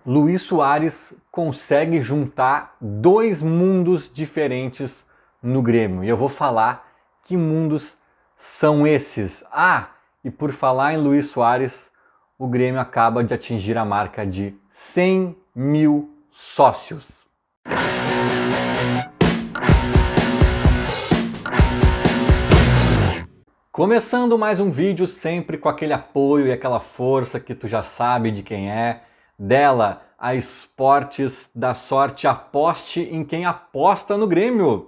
Luis Soares consegue juntar dois mundos diferentes no Grêmio. E eu vou falar que mundos são esses. E por falar em Luis Soares, o Grêmio acaba de atingir a marca de 100 mil sócios. Começando mais um vídeo, sempre com aquele apoio e aquela força que tu já sabe de quem é. Dela, a Esportes da Sorte. Aposte em quem aposta no Grêmio.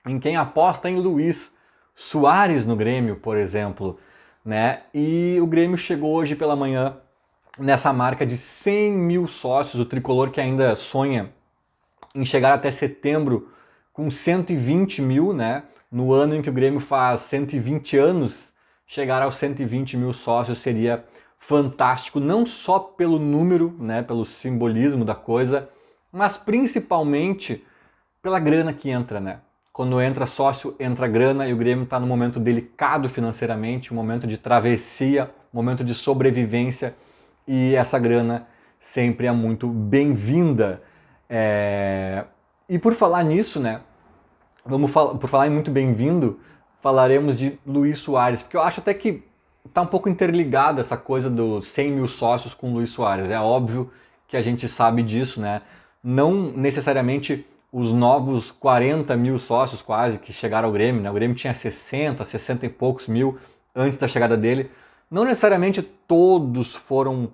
Em quem aposta em Luis Soares no Grêmio, por exemplo. Né? E o Grêmio chegou hoje pela manhã nessa marca de 100 mil sócios. O tricolor que ainda sonha em chegar até setembro com 120 mil, né? No ano em que o Grêmio faz 120 anos, chegar aos 120 mil sócios seria fantástico, não só pelo número, né, pelo simbolismo da coisa, mas principalmente pela grana que entra, né? Quando entra sócio, entra grana, e o Grêmio está num momento delicado financeiramente, um momento de travessia, um momento de sobrevivência, e essa grana sempre é muito bem-vinda. E por falar nisso, né? Por falar em muito bem-vindo, falaremos de Luis Soares, porque eu acho até que tá um pouco interligada essa coisa dos 100 mil sócios com o Luis Soares. É óbvio que a gente sabe disso, né? Não necessariamente os novos 40 mil sócios quase que chegaram ao Grêmio, né? O Grêmio tinha 60 e poucos mil antes da chegada dele. Não necessariamente todos foram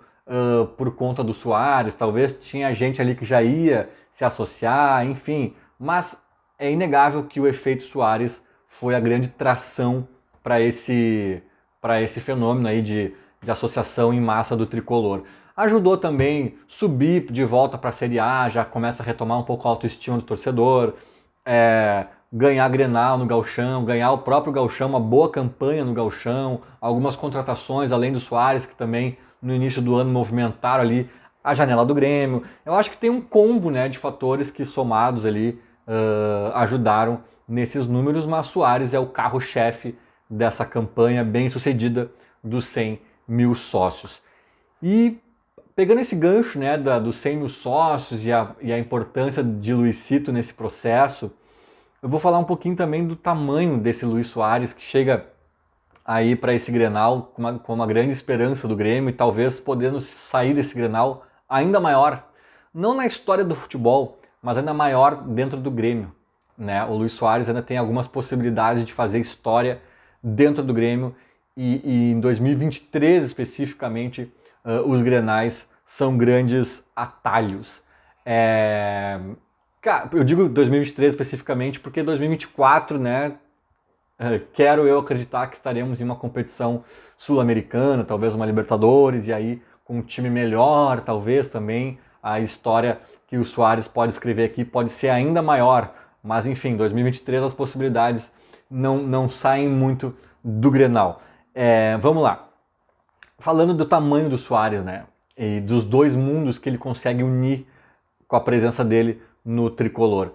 por conta do Soares, talvez tinha gente ali que já ia se associar, enfim. Mas é inegável que o efeito Soares foi a grande tração para esse fenômeno aí de associação em massa do tricolor. Ajudou também subir de volta para a Série A, já começa a retomar um pouco a autoestima do torcedor, ganhar Grenal no Gauchão, ganhar o próprio Gauchão, uma boa campanha no Gauchão, algumas contratações além do Soares, que também no início do ano movimentaram ali a janela do Grêmio. Eu acho que tem um combo, né, de fatores que somados ali ajudaram nesses números, mas Soares é o carro-chefe dessa campanha bem sucedida dos 100 mil sócios. E pegando esse gancho, né, dos 100 mil sócios e a importância de Luisito nesse processo, eu vou falar um pouquinho também do tamanho desse Luis Soares, que chega aí para esse Grenal com uma grande esperança do Grêmio e talvez podendo sair desse Grenal ainda maior, não na história do futebol, mas ainda maior dentro do Grêmio. Né? O Luis Soares ainda tem algumas possibilidades de fazer história dentro do Grêmio e em 2023 especificamente os Grenais são grandes atalhos. Eu digo 2023 especificamente porque 2024, né, quero eu acreditar que estaremos em uma competição sul-americana, talvez uma Libertadores, e aí com um time melhor, talvez também a história que o Soares pode escrever aqui pode ser ainda maior. Mas enfim, 2023 as possibilidades não saem muito do Grenal. Vamos lá. Falando do tamanho do Soares, né? E dos dois mundos que ele consegue unir com a presença dele no tricolor.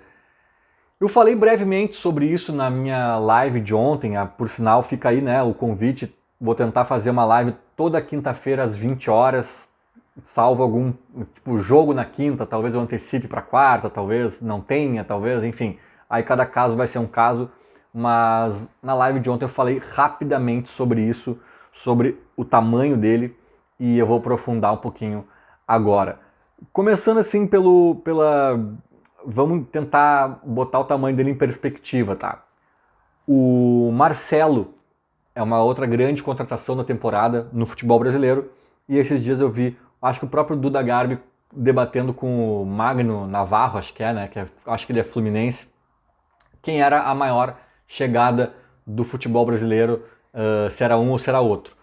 Eu falei brevemente sobre isso na minha live de ontem, por sinal fica aí, né, o convite. Vou tentar fazer uma live toda quinta-feira às 20 horas, salvo algum jogo na quinta, talvez eu antecipe para quarta, talvez não tenha, talvez, enfim. Aí cada caso vai ser um caso, mas na live de ontem eu falei rapidamente sobre isso, sobre o tamanho dele, e eu vou aprofundar um pouquinho agora. Começando assim vamos tentar botar o tamanho dele em perspectiva, tá? O Marcelo é uma outra grande contratação da temporada no futebol brasileiro, e esses dias eu vi, acho que o próprio Duda Garbi debatendo com o Magno Navarro, acho que é, né? Acho que ele é fluminense, quem era a maior chegada do futebol brasileiro, se era um ou se era outro.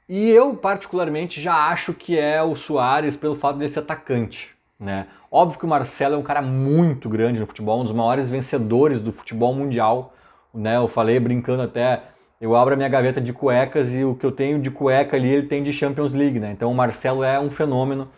E eu, particularmente, já acho que é o Soares pelo fato de ele ser atacante, né? Óbvio que o Marcelo é um cara muito grande no futebol, um dos maiores vencedores do futebol mundial, né? Eu falei brincando até, eu abro a minha gaveta de cuecas e o que eu tenho de cueca ali, ele tem de Champions League, né? Então o Marcelo é um fenômeno.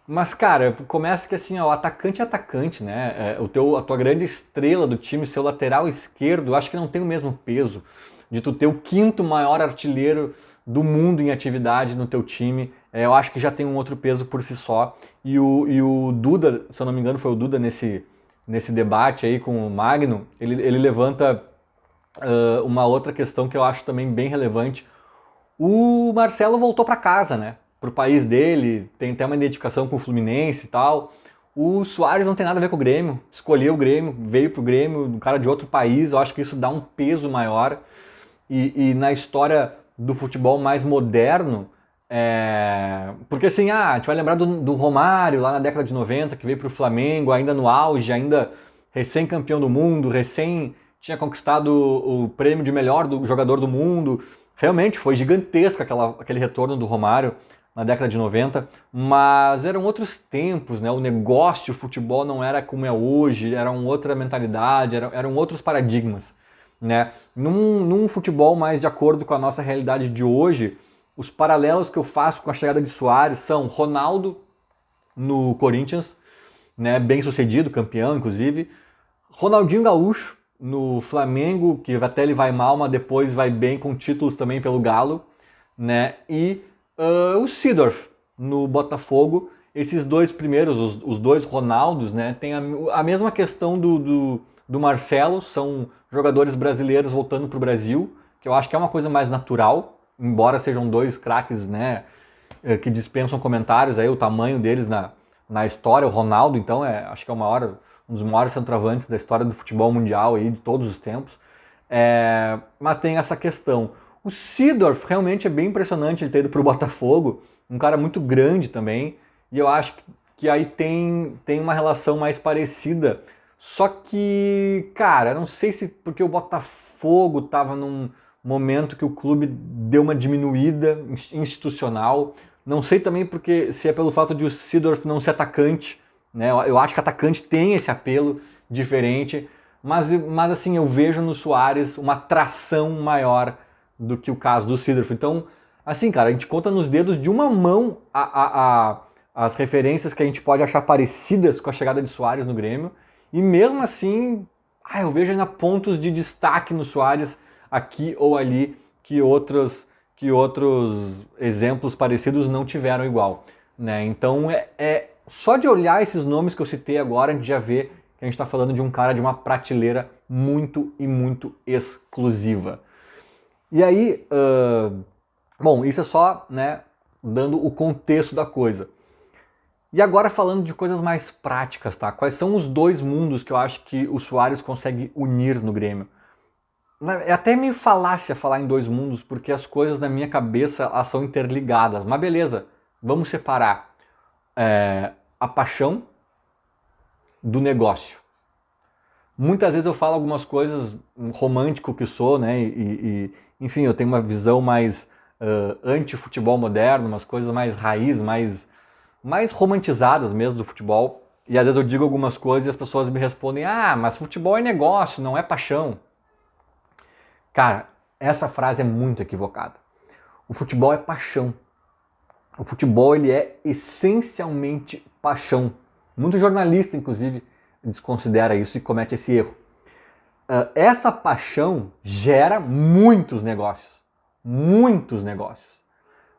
Mas, cara, começa que assim, ó, o atacante é atacante, né? A tua grande estrela do time, seu lateral esquerdo, eu acho que não tem o mesmo peso de tu ter o quinto maior artilheiro do mundo em atividade no teu time. eu acho que já tem um outro peso por si só. E o Duda, se eu não me engano foi o Duda nesse debate aí com o Magno, ele levanta uma outra questão que eu acho também bem relevante. O Marcelo voltou para casa, né? Pro país dele, tem até uma identificação com o Fluminense e tal. O Suárez não tem nada a ver com o Grêmio, escolheu o Grêmio, veio pro Grêmio, um cara de outro país, eu acho que isso dá um peso maior. E na história do futebol mais moderno, porque assim, a gente vai lembrar do Romário lá na década de 90, que veio pro Flamengo, ainda no auge, ainda recém-campeão do mundo, recém tinha conquistado o prêmio de melhor jogador do mundo. Realmente foi gigantesco aquele retorno do Romário na década de 90, mas eram outros tempos, né? O negócio, o futebol não era como é hoje, era uma outra mentalidade, eram outros paradigmas, né? Num futebol mais de acordo com a nossa realidade de hoje, os paralelos que eu faço com a chegada de Suárez são Ronaldo no Corinthians, né? Bem sucedido, campeão inclusive, Ronaldinho Gaúcho no Flamengo, que até ele vai mal, mas depois vai bem com títulos também pelo Galo, né? E o Seedorf no Botafogo. Esses dois primeiros, os dois Ronaldos, né? Tem a mesma questão do Marcelo, são jogadores brasileiros voltando para o Brasil, que eu acho que é uma coisa mais natural, embora sejam dois craques, né? Que dispensam comentários aí, o tamanho deles na história. O Ronaldo, então, acho que é um dos maiores centroavantes da história do futebol mundial aí, de todos os tempos. Mas tem essa questão. O Seedorf realmente é bem impressionante ele ter ido para o Botafogo, um cara muito grande também, e eu acho que aí tem uma relação mais parecida. Só que, cara, eu não sei se porque o Botafogo estava num momento que o clube deu uma diminuída institucional, não sei também porque se é pelo fato de o Seedorf não ser atacante, né? Eu acho que atacante tem esse apelo diferente, mas assim, eu vejo no Suárez uma atração maior do que o caso do Seedorf. Então, assim, cara, a gente conta nos dedos de uma mão as referências que a gente pode achar parecidas com a chegada de Suárez no Grêmio, e mesmo assim, eu vejo ainda pontos de destaque no Suárez aqui ou ali que outros exemplos parecidos não tiveram igual, né? Então, só de olhar esses nomes que eu citei agora, a gente já vê que a gente está falando de um cara de uma prateleira muito e muito exclusiva. E aí, bom, isso é só, né, dando o contexto da coisa. E agora falando de coisas mais práticas, tá? Quais são os dois mundos que eu acho que o Suárez consegue unir no Grêmio? É até meio falácia falar em dois mundos, porque as coisas na minha cabeça elas são interligadas. Mas beleza, vamos separar a paixão do negócio. Muitas vezes eu falo algumas coisas, romântico que sou, né? Enfim, eu tenho uma visão mais anti-futebol moderno, umas coisas mais raiz, mais romantizadas mesmo do futebol. E às vezes eu digo algumas coisas e as pessoas me respondem: mas futebol é negócio, não é paixão. Cara, essa frase é muito equivocada. O futebol é paixão. O futebol ele é essencialmente paixão. Muito jornalista, inclusive, desconsidera isso e comete esse erro. Essa paixão gera muitos negócios. Muitos negócios.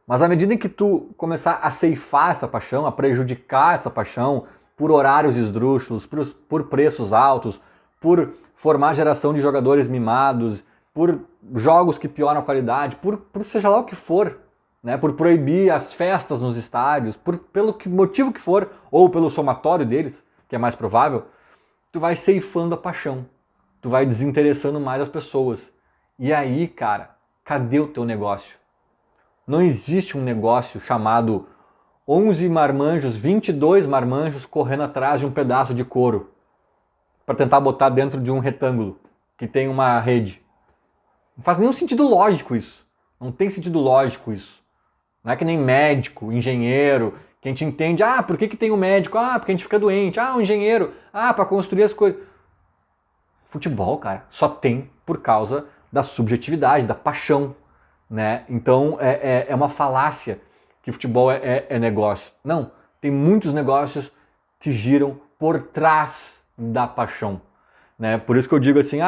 Mas à medida em que tu começar a ceifar essa paixão, a prejudicar essa paixão por horários esdrúxulos, por preços altos, por formar geração de jogadores mimados, por jogos que pioram a qualidade, por seja lá o que for, né, por proibir as festas nos estádios, pelo motivo que for, ou pelo somatório deles, que é mais provável, tu vai ceifando a paixão, tu vai desinteressando mais as pessoas. E aí, cara, cadê o teu negócio? Não existe um negócio chamado 11 marmanjos, 22 marmanjos correndo atrás de um pedaço de couro para tentar botar dentro de um retângulo que tem uma rede. Não faz nenhum sentido lógico isso. Não tem sentido lógico isso. Não é que nem médico, engenheiro, que a gente entende, por que tem um médico? Porque a gente fica doente. Um engenheiro, para construir as coisas. Futebol, cara, só tem por causa da subjetividade, da paixão, né? Então é uma falácia que futebol é negócio. Não, tem muitos negócios que giram por trás da paixão, né? Por isso que eu digo assim,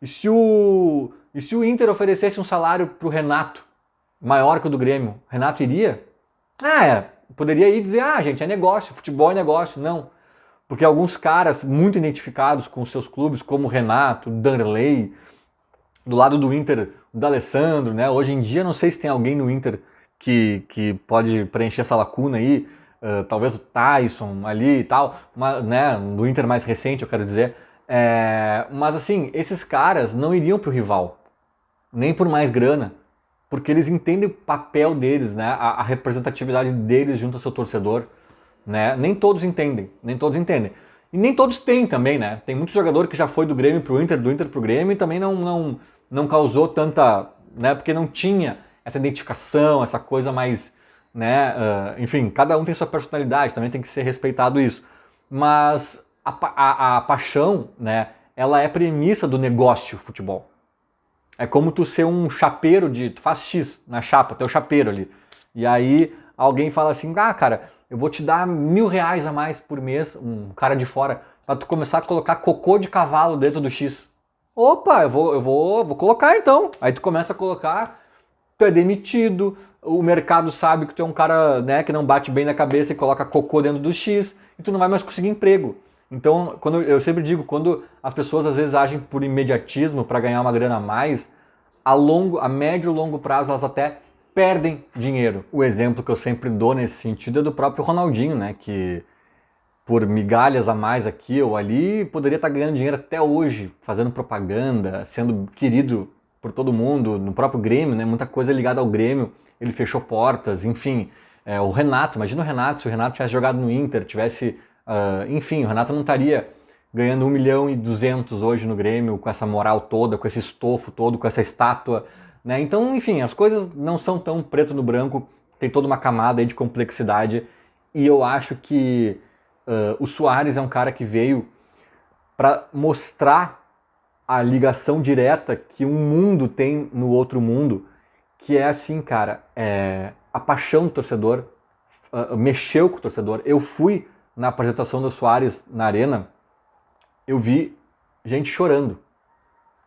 e se o Inter oferecesse um salário pro Renato maior que o do Grêmio, Renato iria? Poderia ir dizer, gente, é negócio, futebol é negócio. Não. Porque alguns caras muito identificados com seus clubes, como o Renato, Danley, do lado do Inter, o D'Alessandro, né? Hoje em dia, não sei se tem alguém no Inter que pode preencher essa lacuna aí, talvez o Tyson ali e tal, né? Do Inter mais recente, eu quero dizer. Mas assim, esses caras não iriam pro rival, nem por mais grana, porque eles entendem o papel deles, né? A representatividade deles junto ao seu torcedor, né? Nem todos entendem, nem todos entendem. E nem todos têm também, né? Tem muito jogador que já foi do Grêmio pro Inter, do Inter pro Grêmio e também não causou tanta, né? Porque não tinha essa identificação, essa coisa mais, né? Enfim, cada um tem sua personalidade, também tem que ser respeitado isso. Mas a paixão, né? Ela é premissa do negócio futebol. É como tu ser um chapeiro tu faz X na chapa, teu chapeiro ali. E aí alguém fala assim, cara, eu vou te dar R$1.000 a mais por mês, um cara de fora, pra tu começar a colocar cocô de cavalo dentro do X. Opa, eu vou colocar então. Aí tu começa a colocar, tu é demitido, o mercado sabe que tu é um cara, né, que não bate bem na cabeça e coloca cocô dentro do X, e tu não vai mais conseguir emprego. Então, eu sempre digo, quando as pessoas às vezes agem por imediatismo para ganhar uma grana a mais, a médio e longo prazo elas até perdem dinheiro. O exemplo que eu sempre dou nesse sentido é do próprio Ronaldinho, né, que por migalhas a mais aqui ou ali poderia estar ganhando dinheiro até hoje, fazendo propaganda, sendo querido por todo mundo, no próprio Grêmio, né, muita coisa ligada ao Grêmio, ele fechou portas, enfim. O Renato, imagina o Renato, se o Renato tivesse jogado no Inter, enfim, o Renato não estaria ganhando 1.200.000 hoje no Grêmio, com essa moral toda, com esse estofo todo, com essa estátua, né? Então, enfim, as coisas não são tão preto no branco, tem toda uma camada aí de complexidade, e eu acho que o Suárez é um cara que veio para mostrar a ligação direta que um mundo tem no outro mundo, que é assim, cara, a paixão do torcedor, mexeu com o torcedor. Eu fui na apresentação do Suárez na Arena, eu vi gente chorando.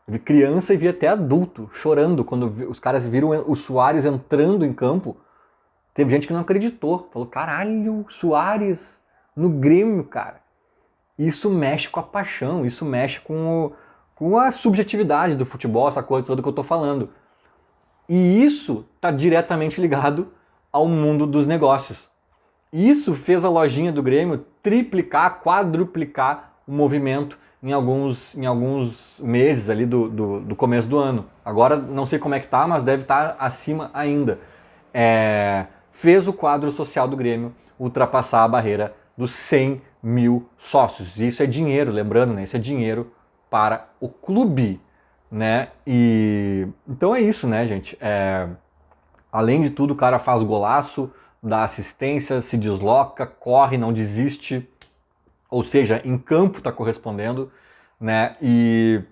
Eu vi criança e vi até adulto chorando quando os caras viram o Suárez entrando em campo. Teve gente que não acreditou. Falou, caralho, Suárez no Grêmio, cara. Isso mexe com a paixão, isso mexe com a subjetividade do futebol, essa coisa toda que eu tô falando. E isso tá diretamente ligado ao mundo dos negócios. Isso fez a lojinha do Grêmio triplicar, quadruplicar o movimento em alguns meses ali do começo do ano. Agora não sei como é que tá, mas deve estar acima ainda. Fez o quadro social do Grêmio ultrapassar a barreira dos 100 mil sócios. E isso é dinheiro, lembrando, né? Isso é dinheiro para o clube, né? E então é isso, né, gente? Além de tudo, o cara faz golaço, dá assistência, se desloca, corre, não desiste. Ou seja, em campo está correspondendo, né? E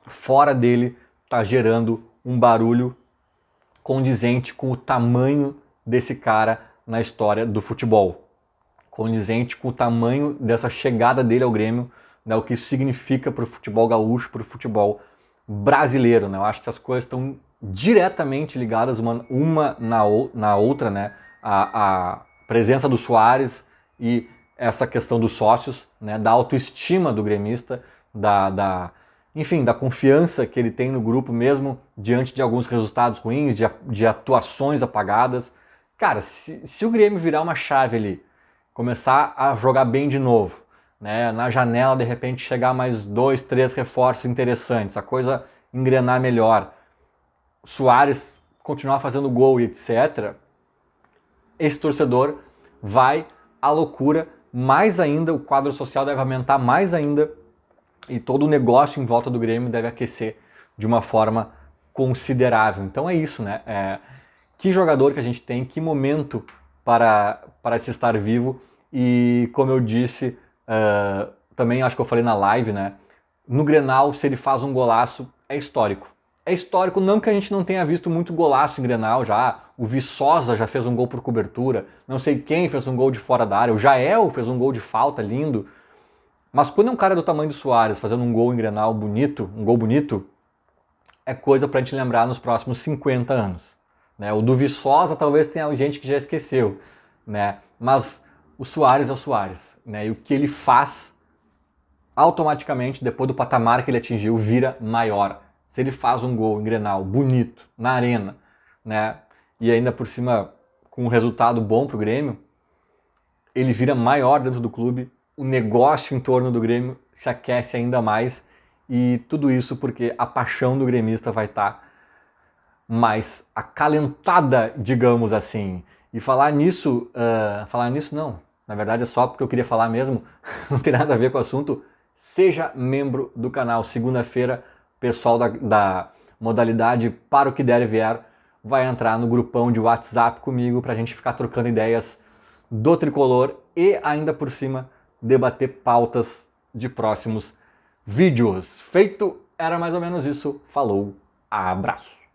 fora dele está gerando um barulho condizente com o tamanho desse cara na história do futebol. Condizente com o tamanho dessa chegada dele ao Grêmio, né? O que isso significa para o futebol gaúcho, para o futebol brasileiro, né? Eu acho que as coisas estão diretamente ligadas uma na outra, né? A presença do Suárez e essa questão dos sócios, né? Da autoestima do gremista, enfim, da confiança que ele tem no grupo mesmo diante de alguns resultados ruins, de atuações apagadas. Cara, se o Grêmio virar uma chave ali, começar a jogar bem de novo, né? Na janela de repente chegar mais 2, 3 reforços interessantes, a coisa engrenar melhor, Suárez continuar fazendo gol e etc., esse torcedor vai à loucura mais ainda, o quadro social deve aumentar mais ainda e todo o negócio em volta do Grêmio deve aquecer de uma forma considerável. Então é isso, né? Que jogador que a gente tem, que momento para se estar vivo e, como eu disse, também acho que eu falei na live, né? No Grenal, se ele faz um golaço, é histórico. É histórico não que a gente não tenha visto muito golaço em Grenal já. O Viçosa já fez um gol por cobertura. Não sei quem fez um gol de fora da área. O Jael fez um gol de falta lindo. Mas quando é um cara do tamanho do Suárez fazendo um gol em Grenal bonito, um gol bonito, é coisa pra gente lembrar nos próximos 50 anos. Né? O do Viçosa talvez tenha gente que já esqueceu. né? Mas o Suárez é o Suárez, né? E o que ele faz automaticamente, depois do patamar que ele atingiu, vira maior. Se ele faz um gol em Grenal bonito, na arena, né? E ainda por cima com um resultado bom pro Grêmio, ele vira maior dentro do clube, o negócio em torno do Grêmio se aquece ainda mais, e tudo isso porque a paixão do gremista vai estar mais acalentada, digamos assim. E falar nisso não, na verdade é só porque eu queria falar mesmo, não tem nada a ver com o assunto. Seja membro do canal. Segunda-feira, o pessoal da modalidade Para o que der e vier vai entrar no grupão de WhatsApp comigo pra gente ficar trocando ideias do tricolor e ainda por cima debater pautas de próximos vídeos. Feito, era mais ou menos isso. Falou, abraço!